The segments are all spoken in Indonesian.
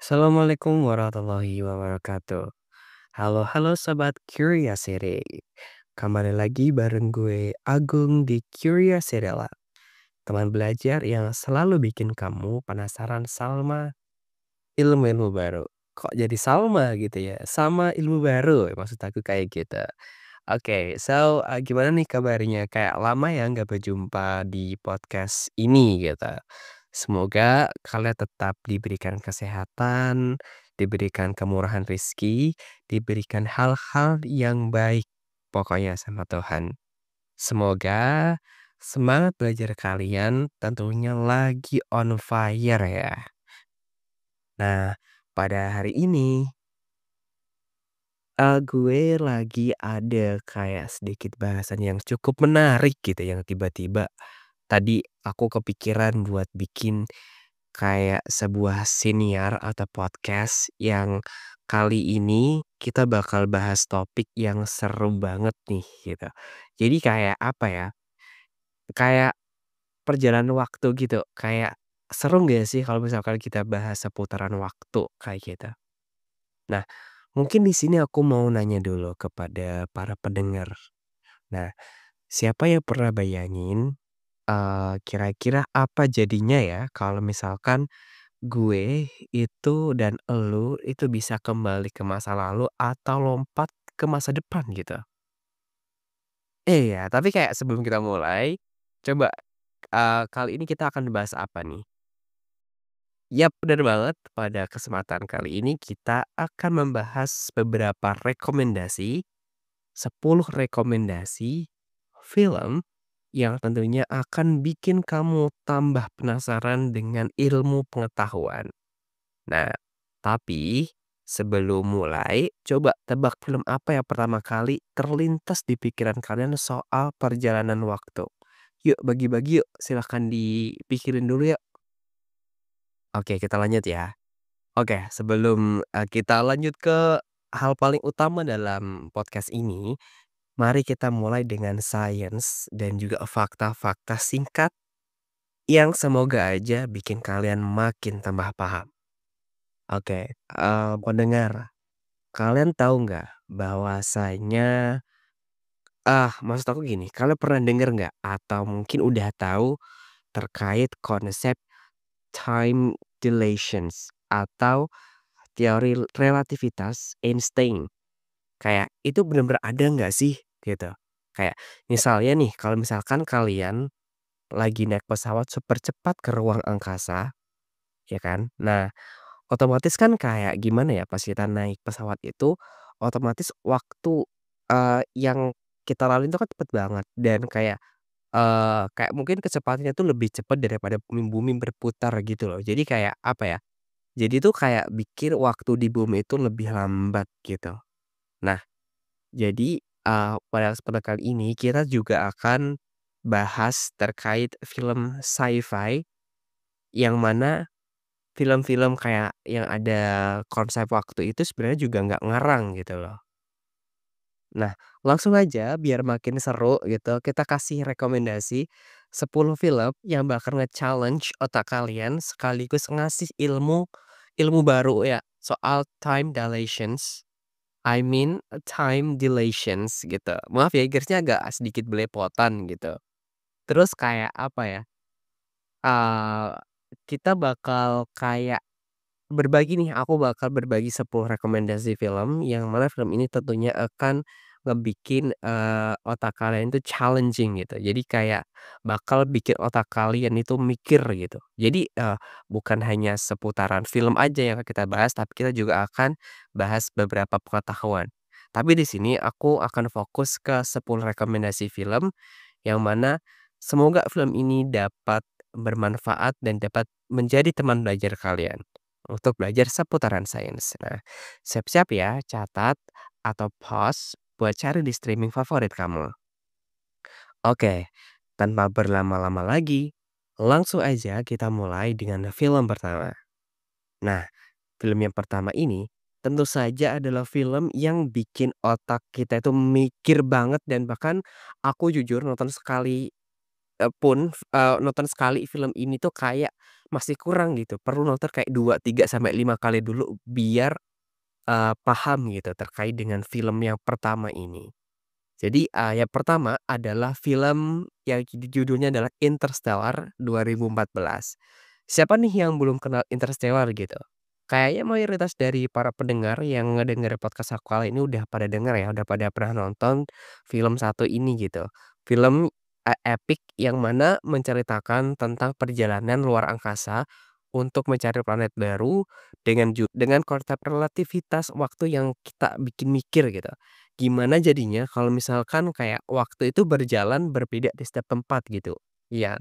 Assalamualaikum warahmatullahi wabarakatuh. Halo halo sobat Curiosity. Kembali lagi bareng gue Agung di Curiosity Lab. Teman belajar yang selalu bikin kamu penasaran sama ilmu-ilmu baru. Kok jadi Salma gitu ya? Sama ilmu baru maksud aku kayak gitu. Oke, gimana nih kabarnya? Kayak lama ya nggak berjumpa di podcast ini gitu. Semoga kalian tetap diberikan kesehatan, diberikan kemurahan rizki, diberikan hal-hal yang baik pokoknya sama Tuhan. Semoga semangat belajar kalian tentunya lagi on fire ya. Nah, pada hari ini gue lagi ada kayak sedikit bahasan yang cukup menarik gitu yang tiba-tiba tadi aku kepikiran buat bikin kayak sebuah siniar atau podcast yang kali ini kita bakal bahas topik yang seru banget nih gitu. Jadi kayak apa ya, kayak perjalanan waktu gitu, kayak seru nggak sih kalau misalkan kita bahas seputaran waktu kayak gitu. Nah, mungkin di sini aku mau nanya dulu kepada para pendengar. Nah, siapa yang pernah bayangin, kira-kira apa jadinya ya kalau misalkan gue itu dan elu itu bisa kembali ke masa lalu atau lompat ke masa depan gitu? Iya, tapi kayak sebelum kita mulai, coba, kali ini kita akan bahas apa nih? Yap, bener banget. Pada kesempatan kali ini kita akan membahas beberapa rekomendasi 10 rekomendasi film yang tentunya akan bikin kamu tambah penasaran dengan ilmu pengetahuan. Nah, tapi sebelum mulai, coba tebak film apa yang pertama kali terlintas di pikiran kalian soal perjalanan waktu. Yuk bagi-bagi yuk, silahkan dipikirin dulu ya. Oke, kita lanjut ya. Oke, sebelum, kita lanjut ke hal paling utama dalam podcast ini, mari kita mulai dengan sains dan juga fakta-fakta singkat yang semoga aja bikin kalian makin tambah paham. Oke, pendengar, kalian tahu nggak bahwasanya maksud aku gini, kalian pernah denger nggak atau mungkin udah tahu terkait konsep time dilations atau teori relativitas Einstein? Kayak itu bener-bener ada nggak sih gitu? Kayak misalnya nih, kalau misalkan kalian lagi naik pesawat super cepat ke ruang angkasa, ya kan? Nah, otomatis kan kayak gimana ya, pas kita naik pesawat itu, otomatis waktu, yang kita lalui itu kan cepet banget dan kayak mungkin kecepatannya tuh lebih cepat daripada bumi berputar gitu loh. Jadi kayak apa ya, jadi tuh kayak bikin waktu di bumi itu lebih lambat gitu. Nah, jadi, pada kesempatan kali ini kita juga akan bahas terkait film sci-fi yang mana film-film kayak yang ada konsep waktu itu sebenarnya juga nggak ngarang gitu loh. Nah, langsung aja biar makin seru gitu, kita kasih rekomendasi 10 film yang bakal nge-challenge otak kalian sekaligus ngasih ilmu ilmu baru ya soal time dilations. I mean time dilations gitu. Maaf ya Inggrisnya agak sedikit belepotan gitu. Terus kayak apa ya, eee, kita bakal kayak berbagi nih, aku bakal berbagi 10 rekomendasi film yang mana film ini tentunya akan ngebikin, otak kalian itu challenging gitu. Jadi kayak bakal bikin otak kalian itu mikir gitu. Jadi, bukan hanya seputaran film aja yang akan kita bahas, tapi kita juga akan bahas beberapa pengetahuan. Tapi di sini aku akan fokus ke 10 rekomendasi film yang mana semoga film ini dapat bermanfaat dan dapat menjadi teman belajar kalian untuk belajar seputaran sains. Nah, siap-siap ya, catat atau pause buat cari di streaming favorit kamu. Oke, tanpa berlama-lama lagi, langsung aja kita mulai dengan film pertama. Nah, film yang pertama ini tentu saja adalah film yang bikin otak kita itu mikir banget dan bahkan aku jujur nonton sekali nonton sekali film ini tuh kayak masih kurang gitu, perlu nonton kayak 2 3 sampai 5 kali dulu biar, paham gitu terkait dengan film yang pertama ini. Jadi, yang pertama adalah film yang judulnya adalah Interstellar 2014. Siapa nih yang belum kenal Interstellar gitu? Kayaknya mayoritas dari para pendengar yang ngedenger podcast aku kali ini udah pada denger ya, udah pada pernah nonton film satu ini gitu. Film, epic yang mana menceritakan tentang perjalanan luar angkasa untuk mencari planet baru dengan konsep relativitas waktu yang kita bikin mikir gitu. Gimana jadinya kalau misalkan kayak waktu itu berjalan berbeda di setiap tempat gitu. Iya,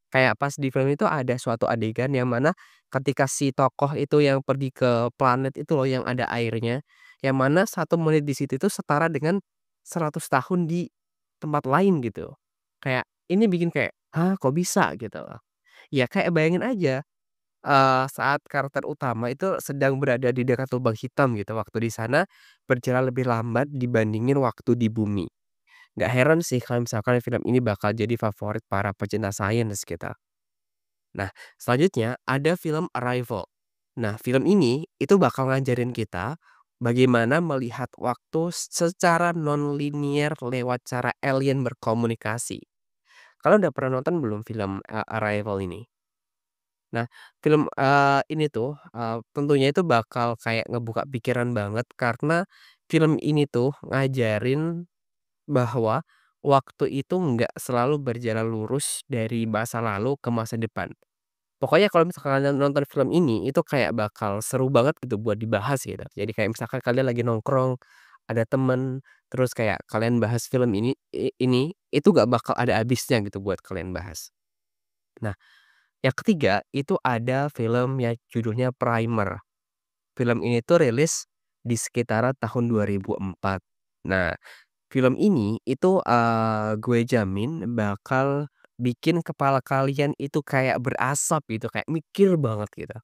kayak pas di film itu ada suatu adegan yang mana ketika si tokoh itu yang pergi ke planet itu loh yang ada airnya, yang mana 1 menit di situ itu setara dengan 100 tahun di tempat lain gitu. Kayak ini bikin kayak, "Hah, kok bisa?" Gitu loh. Ya kayak bayangin aja, saat karakter utama itu sedang berada di dekat lubang hitam gitu, waktu di sana berjalan lebih lambat dibandingin waktu di bumi. Nggak heran sih kalau misalkan film ini bakal jadi favorit para pecinta sains gitu. Nah, selanjutnya ada film Arrival. Nah, film ini itu bakal ngajarin kita bagaimana melihat waktu secara nonlinier lewat cara alien berkomunikasi. Kalian udah pernah nonton belum film, Arrival ini? Nah, film, ini tuh, tentunya itu bakal kayak ngebuka pikiran banget karena film ini tuh ngajarin bahwa waktu itu nggak selalu berjalan lurus dari masa lalu ke masa depan. Pokoknya kalau misalkan kalian nonton film ini, itu kayak bakal seru banget gitu buat dibahas gitu. Jadi kayak misalkan kalian lagi nongkrong, ada temen, terus kayak kalian bahas film ini, itu nggak bakal ada habisnya gitu buat kalian bahas. Nah, yang ketiga itu ada film yang judulnya Primer. Film ini tuh rilis di sekitaran tahun 2004. Nah, film ini itu, gue jamin bakal bikin kepala kalian itu kayak berasap gitu, kayak mikir banget gitu.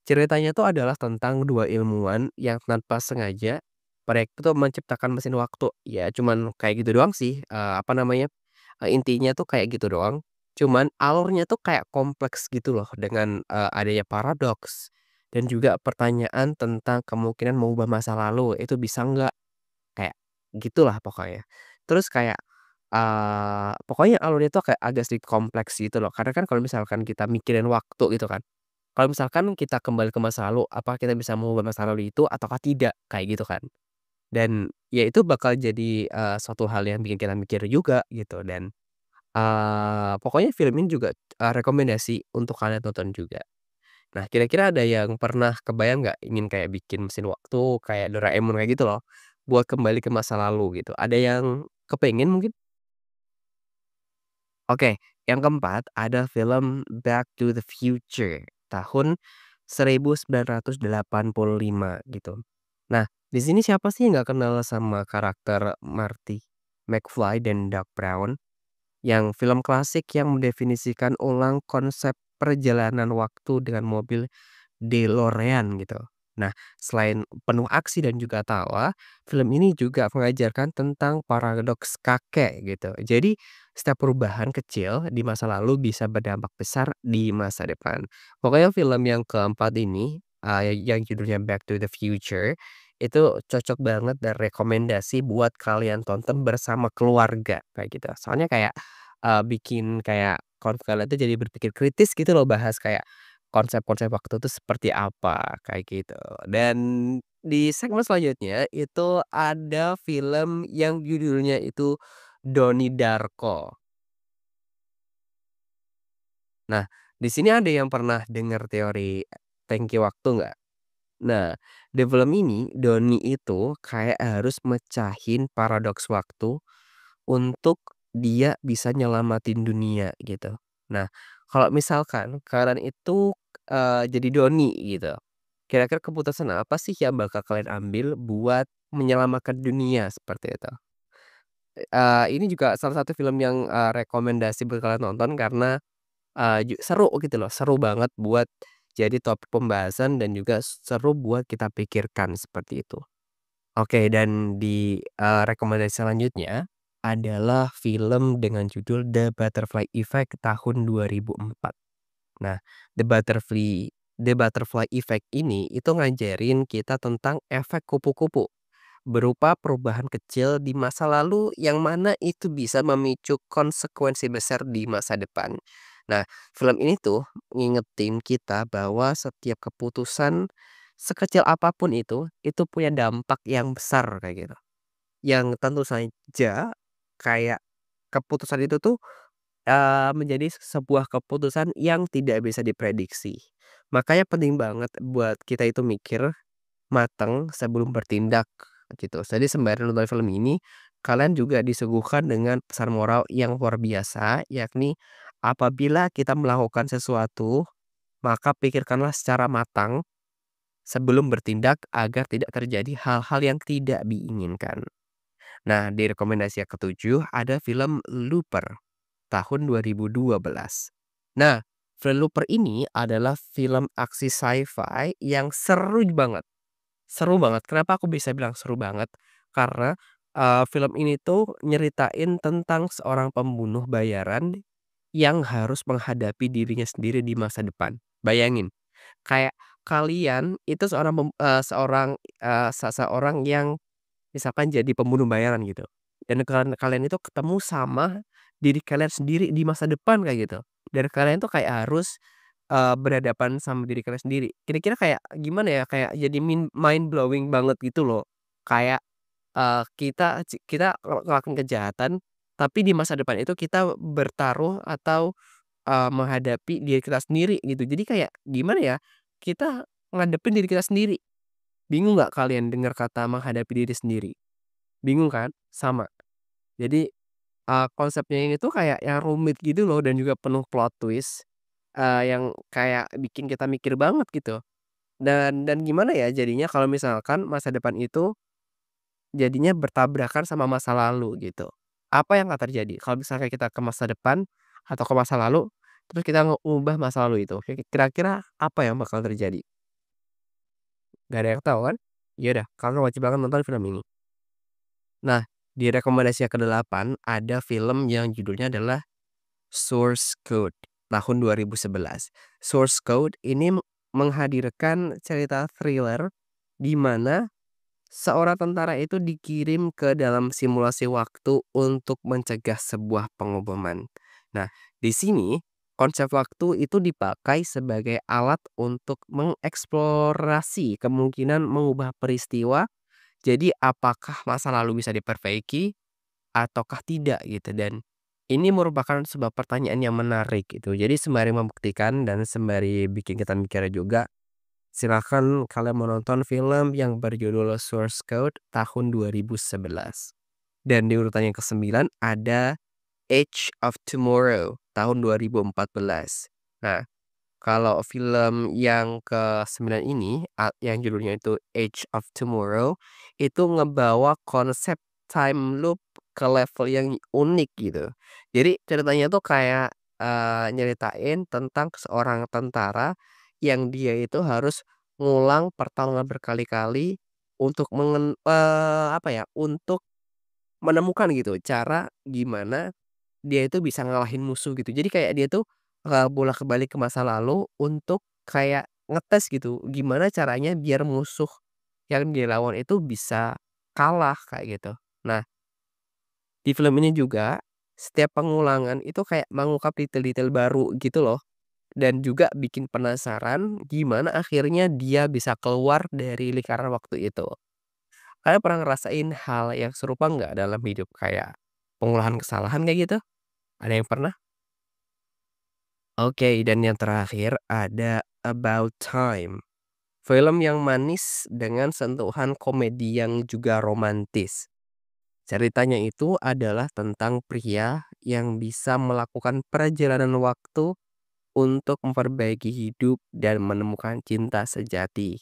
Ceritanya tuh adalah tentang 2 ilmuwan yang tanpa sengaja mereka tuh menciptakan mesin waktu. Ya cuman kayak gitu doang sih, apa namanya, intinya tuh kayak gitu doang. Cuman alurnya tuh kayak kompleks gitu loh dengan, adanya paradoks dan juga pertanyaan tentang kemungkinan mengubah masa lalu, itu bisa nggak? Kayak gitulah pokoknya. Terus kayak, pokoknya alurnya tuh kayak agak sedikit kompleks gitu loh. Karena kan kalau misalkan kita mikirin waktu gitu kan, kalau misalkan kita kembali ke masa lalu, apa kita bisa mengubah masa lalu itu ataukah tidak, kayak gitu kan. Dan ya itu bakal jadi, suatu hal yang bikin kita mikir juga gitu dan, pokoknya film ini juga, rekomendasi untuk kalian tonton juga. Nah, kira-kira ada yang pernah kebayang nggak ingin kayak bikin mesin waktu kayak Doraemon kayak gitu loh, buat kembali ke masa lalu gitu, ada yang kepengen mungkin? Oke, yang keempat ada film Back to the Future tahun 1985 gitu. Nah, di sini siapa sih yang nggak kenal sama karakter Marty McFly dan Doc Brown? Yang film klasik yang mendefinisikan ulang konsep perjalanan waktu dengan mobil DeLorean gitu. Nah, selain penuh aksi dan juga tawa, film ini juga mengajarkan tentang paradoks kakek gitu. Jadi, setiap perubahan kecil di masa lalu bisa berdampak besar di masa depan. Pokoknya film yang keempat ini, yang judulnya Back to the Future, itu cocok banget dan rekomendasi buat kalian tonton bersama keluarga, kayak gitu. Soalnya kayak, bikin kayak kalian tuh jadi berpikir kritis gitu loh, bahas kayak konsep-konsep waktu itu seperti apa, kayak gitu. Dan di segmen selanjutnya itu ada film yang judulnya itu Donnie Darko. Nah, di sini ada yang pernah dengar teori tangki waktu nggak? Nah, di film ini Donnie itu kayak harus mecahin paradoks waktu untuk dia bisa nyelamatin dunia gitu. Nah, kalau misalkan kalian itu, jadi Doni gitu, kira-kira keputusan apa sih yang bakal kalian ambil buat menyelamatkan dunia seperti itu? Ini juga salah satu film yang, rekomendasi buat kalian nonton karena, seru gitu loh, seru banget buat jadi topik pembahasan dan juga seru buat kita pikirkan seperti itu. Oke, dan di, rekomendasi selanjutnya adalah film dengan judul The Butterfly Effect tahun 2004. Nah, The Butterfly Effect ini itu ngajarin kita tentang efek kupu-kupu, berupa perubahan kecil di masa lalu yang mana itu bisa memicu konsekuensi besar di masa depan. Nah, film ini tuh ngingetin kita bahwa setiap keputusan sekecil apapun itu punya dampak yang besar kayak gitu. Yang tentu saja kayak keputusan itu tuh menjadi sebuah keputusan yang tidak bisa diprediksi. Makanya penting banget buat kita itu mikir mateng sebelum bertindak, gitu. Jadi sembari nonton film ini, kalian juga disuguhkan dengan pesan moral yang luar biasa, yakni apabila kita melakukan sesuatu, maka pikirkanlah secara matang sebelum bertindak agar tidak terjadi hal-hal yang tidak diinginkan. Nah, di rekomendasi yang ketujuh ada film Looper tahun 2012. Nah, film Looper ini adalah film aksi sci-fi yang seru banget. Kenapa aku bisa bilang seru banget? Karena, film ini tuh nyeritain tentang seorang pembunuh bayaran yang harus menghadapi dirinya sendiri di masa depan. Bayangin, kayak kalian itu seseorang yang misalkan jadi pembunuh bayaran gitu, dan kalian kalian itu ketemu sama diri kalian sendiri di masa depan kayak gitu, dan kalian tuh kayak harus, berhadapan sama diri kalian sendiri. Kira-kira kayak gimana ya, kayak jadi mind blowing banget gitu loh. Kayak, kita ngelakuin kejahatan, tapi di masa depan itu kita bertaruh atau, menghadapi diri kita sendiri gitu. Jadi kayak gimana ya, kita ngadepin diri kita sendiri. Bingung nggak kalian dengar kata menghadapi diri sendiri? Bingung kan? Sama. Jadi, konsepnya ini tuh kayak yang rumit gitu loh dan juga penuh plot twist, yang kayak bikin kita mikir banget gitu. Dan gimana ya jadinya kalau misalkan masa depan itu jadinya bertabrakan sama masa lalu gitu. Apa yang akan terjadi kalau misalnya kita ke masa depan atau ke masa lalu, terus kita ngubah masa lalu itu, kira-kira apa yang bakal terjadi? Gak ada yang tahu kan? Ya udah, kalian wajib banget nonton film ini. Nah, di rekomendasi yang ke-8 ada film yang judulnya adalah Source Code tahun 2011. Source Code ini menghadirkan cerita thriller di mana seorang tentara itu dikirim ke dalam simulasi waktu untuk mencegah sebuah pengeboman. Nah, di sini konsep waktu itu dipakai sebagai alat untuk mengeksplorasi kemungkinan mengubah peristiwa. Jadi apakah masa lalu bisa diperbaiki ataukah tidak gitu, dan ini merupakan sebuah pertanyaan yang menarik gitu. Jadi sembari membuktikan dan sembari bikin kita mikir juga, silakan kalian menonton film yang berjudul Source Code tahun 2011. Dan di urutan yang ke-9 ada Edge of Tomorrow tahun 2014. Nah, kalau film yang ke-9 ini, yang judulnya itu Edge of Tomorrow, itu ngebawa konsep time loop ke level yang unik gitu. Jadi ceritanya tuh kayak, nyeritain tentang seorang tentara yang dia itu harus ngulang pertarungan berkali-kali untuk apa ya, untuk menemukan gitu cara gimana dia itu bisa ngalahin musuh gitu. Jadi kayak dia tuh, bolak-balik ke masa lalu untuk kayak ngetes gitu, gimana caranya biar musuh yang dia lawan itu bisa kalah kayak gitu. Nah, di film ini juga setiap pengulangan itu kayak mengungkap detail-detail baru gitu loh, dan juga bikin penasaran gimana akhirnya dia bisa keluar dari lingkaran waktu itu. Kalian pernah ngerasain hal yang serupa nggak dalam hidup? Kayak pengolahan kesalahan kayak gitu? Ada yang pernah? Oke, dan yang terakhir ada About Time. Film yang manis dengan sentuhan komedi yang juga romantis. Ceritanya itu adalah tentang pria yang bisa melakukan perjalanan waktu untuk memperbaiki hidup dan menemukan cinta sejati.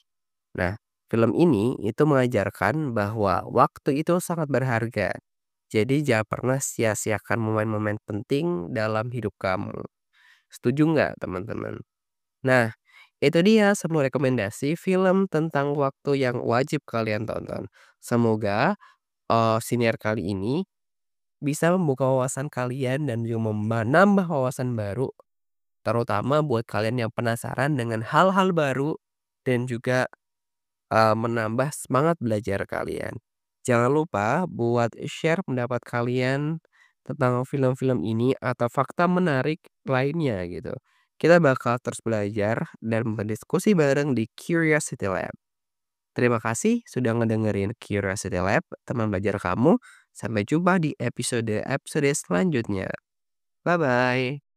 Nah, film ini itu mengajarkan bahwa waktu itu sangat berharga. Jadi jangan pernah sia-siakan momen-momen penting dalam hidup kamu. Setuju nggak teman-teman? Nah, itu dia semua rekomendasi film tentang waktu yang wajib kalian tonton. Semoga, siniar kali ini bisa membuka wawasan kalian dan juga menambah wawasan baru terutama buat kalian yang penasaran dengan hal-hal baru dan juga menambah semangat belajar kalian. Jangan lupa buat share pendapat kalian tentang film-film ini atau fakta menarik lainnya gitu. Kita bakal terus belajar dan berdiskusi bareng di Curiosity Lab. Terima kasih sudah ngedengerin Curiosity Lab, teman belajar kamu. Sampai jumpa di episode-episode selanjutnya. Bye-bye.